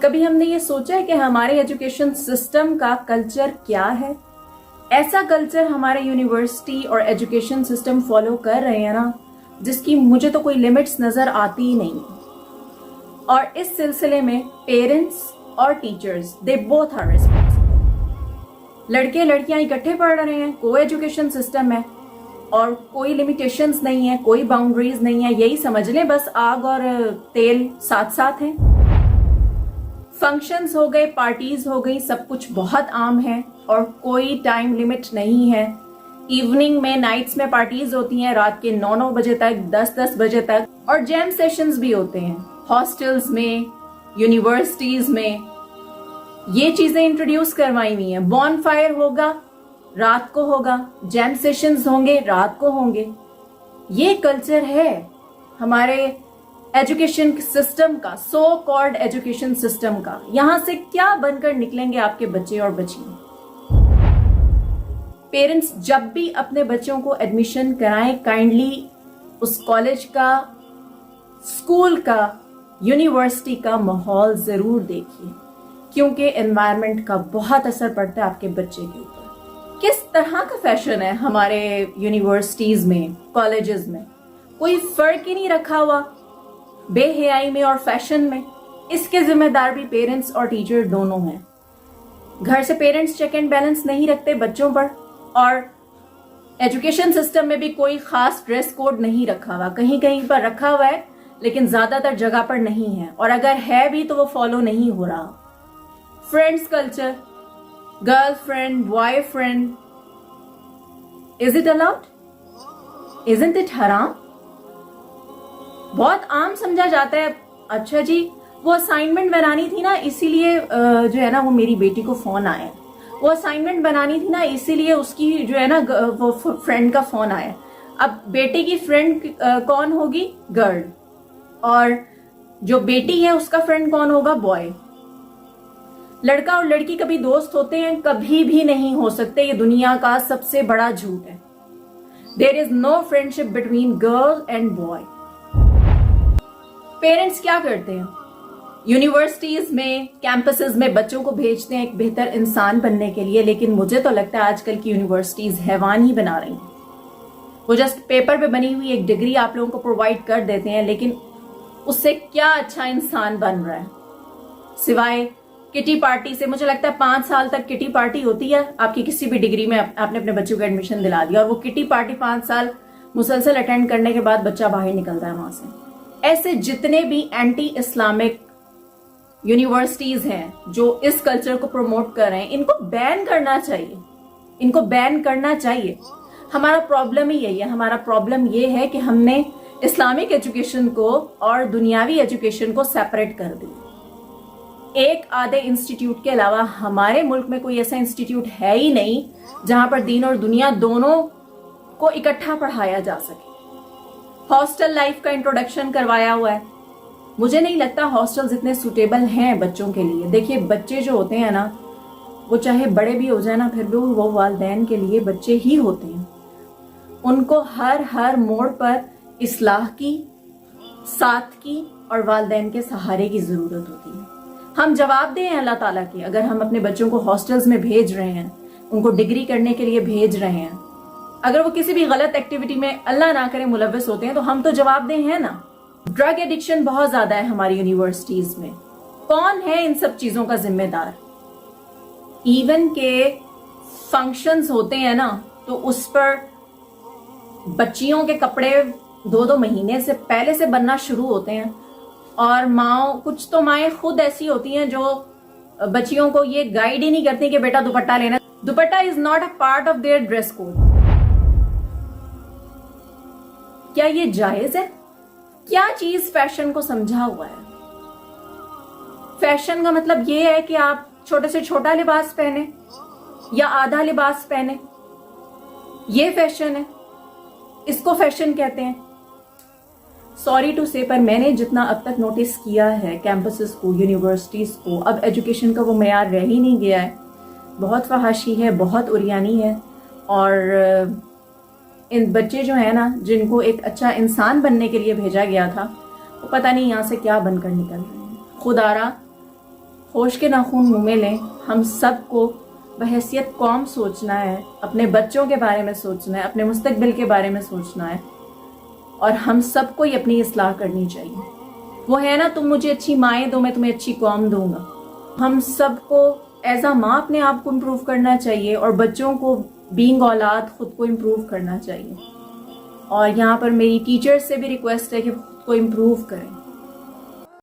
कभी हमने ये सोचा है कि हमारे एजुकेशन सिस्टम का कल्चर क्या है? ऐसा कल्चर हमारे यूनिवर्सिटी और एजुकेशन सिस्टम फॉलो कर रहे हैं ना, जिसकी मुझे तो कोई लिमिट्स नजर आती ही नहीं। और इस सिलसिले में पेरेंट्स और teachers they both are responsible. लड़के लड़कियां इकट्ठे पढ़ रहे हैं, को एजुकेशन सिस्टम है और कोई लिमिटेशंस नहीं है, कोई बाउंड्रीज नहीं है। यही समझ लें बस आग और तेल साथ साथ हैं। फंक्शंस हो गए, पार्टीज हो गई, सब कुछ बहुत आम है और कोई टाइम लिमिट नहीं है। इवनिंग में, नाइट्स में पार्टीज होती हैं रात के 9-9 बजे तक, 10-10 बजे तक। और जैम सेशंस भी होते हैं हॉस्टल्स में, यूनिवर्सिटीज में। ये चीजें इंट्रोड्यूस करवाई हुई हैं। बॉनफायर होगा, रात को होगा। जैम सेशंस होंगे, रात को होंगे। ये कल्चर है हमारे एजुकेशन सिस्टम का, सो कॉल्ड एजुकेशन सिस्टम का। यहां से क्या बनकर निकलेंगे आपके बच्चे और बच्चियां? पेरेंट्स जब भी अपने बच्चों को एडमिशन कराएं, काइंडली उस कॉलेज का, स्कूल का, यूनिवर्सिटी का माहौल जरूर देखिए, क्योंकि एनवायरनमेंट का बहुत असर पड़ता है आपके बच्चे के ऊपर। किस तरह का फैशन है हमारे यूनिवर्सिटीज में, कॉलेजेस में? कोई फर्क ही नहीं रखा हुआ बेहयाई में और फैशन में। इसके जिम्मेदार भी पेरेंट्स और टीचर दोनों हैं। घर से पेरेंट्स चेक एंड बैलेंस नहीं रखते बच्चों पर, और एजुकेशन सिस्टम में भी कोई खास ड्रेस कोड नहीं रखा हुआ। कहीं कहीं पर रखा हुआ है लेकिन ज्यादातर जगह पर नहीं है, और अगर है भी तो वो फॉलो नहीं हो रहा। Friends culture, girlfriend, boyfriend, is it allowed? Isn't it हराम? बहुत आम समझा जाता है। अच्छा जी, वो असाइनमेंट बनानी थी ना, इसीलिए जो है ना वो मेरी बेटी को फोन आया। वो असाइनमेंट बनानी थी ना, इसीलिए उसकी जो है ना वो फ्रेंड का फोन आया। अब बेटे की फ्रेंड कौन होगी? गर्ल। और जो बेटी है उसका फ्रेंड कौन होगा? बॉय। लड़का और लड़की कभी दोस्त होते हैं? कभी भी नहीं हो सकते। ये दुनिया का सबसे बड़ा झूठ है। There is no friendship between girl and boy. Parents क्या करते हैं? यूनिवर्सिटीज में, कैंपसेस में बच्चों को भेजते हैं एक बेहतर इंसान बनने के लिए, लेकिन मुझे तो लगता है आजकल की यूनिवर्सिटीज हैवान ही बना रही हैं। वो जस्ट पेपर पे बनी हुई एक डिग्री आप लोगों को प्रोवाइड कर देते हैं, लेकिन उससे क्या अच्छा इंसान बन रहा है? सिवाय किटी पार्टी से। मुझे लगता है 5 साल तक किटी पार्टी होती है आपकी किसी भी डिग्री में। आपने अपने बच्चों को एडमिशन दिला दिया और वो किटी पार्टी 5 साल मुसलसल अटेंड करने के बाद बच्चा बाहर निकलता है वहां से। ऐसे जितने भी एंटी इस्लामिक यूनिवर्सिटीज हैं जो इस कल्चर को प्रमोट कर रहे हैं, इनको बैन करना चाहिए। इनको बैन करना चाहिए। हमारा प्रॉब्लम ही यही है। हमारा प्रॉब्लम ये है कि हमने इस्लामिक एजुकेशन को और दुनियावी एजुकेशन को सेपरेट कर दिया। एक आधे इंस्टीट्यूट के अलावा हमारे मुल्क में कोई ऐसा इंस्टीट्यूट है ही नहीं जहां पर दीन और दुनिया दोनों को इकट्ठा पढ़ाया जा सके। हॉस्टल लाइफ का इंट्रोडक्शन करवाया हुआ है। मुझे नहीं लगता हॉस्टल्स इतने सुटेबल हैं बच्चों के लिए। देखिए, बच्चे जो होते हैं ना, वो चाहे बड़े भी हो जाए ना, फिर भी वो वालिदैन के लिए बच्चे ही होते हैं। उनको हर मोड़ पर इस्लाह की, साथ की और वालिदैन के सहारे की जरूरत होती है। हम जवाबदेह हैं अल्लाह ताला की। अगर हम अपने बच्चों को हॉस्टल्स में भेज रहे हैं, उनको डिग्री करने के लिए भेज रहे हैं, अगर वो किसी भी गलत एक्टिविटी में अल्लाह ना करे मुलव्वस होते हैं, तो हम तो जवाबदेह हैं ना। ड्रग एडिक्शन बहुत ज्यादा है हमारी यूनिवर्सिटीज में। कौन है इन सब चीजों का जिम्मेदार? इवन के फंक्शंस होते हैं ना, तो उस पर बच्चियों के कपड़े 2-2 महीने से पहले से बनना शुरू होते हैं। और कुछ तो माएँ खुद ऐसी होती हैं जो बच्चियों को ये गाइड ही नहीं करती कि बेटा दुपट्टा लेना। दुपट्टा is not a part of their dress code. क्या ये जायज है? क्या चीज फैशन को समझा हुआ है? फैशन का मतलब ये है कि आप छोटे से छोटा लिबास पहने या आधा लिबास पहने, ये फैशन है। इसको फैशन कहते हैं। सॉरी टू से, पर मैंने जितना अब तक नोटिस किया है कैंपसेस को, यूनिवर्सिटीज को, अब एजुकेशन का वो मेयार रह ही नहीं गया है। बहुत फहाशी है, बहुत उरियानी है। और इन बच्चे जो है ना, जिनको एक अच्छा इंसान बनने के लिए भेजा गया था, वो पता नहीं यहाँ से क्या बनकर निकल रहे हैं। खुदारा होश के नाखून मुंह में लें। हम सबको बहैसियत कौम सोचना है, अपने बच्चों के बारे में सोचना है, अपने मुस्तकबिल के बारे में सोचना है, और हम सबको ही अपनी इस्लाह करनी चाहिए। वो है ना, तुम मुझे अच्छी माएँ दो, मैं तुम्हें अच्छी कौम दूंगा। हम सबको एज अ माँ अपने आप को इम्प्रूव करना चाहिए और बच्चों को बीइंग औलाद खुद को इम्प्रूव करना चाहिए। और यहाँ पर मेरी टीचर्स से भी रिक्वेस्ट है कि खुद को इम्प्रूव करें।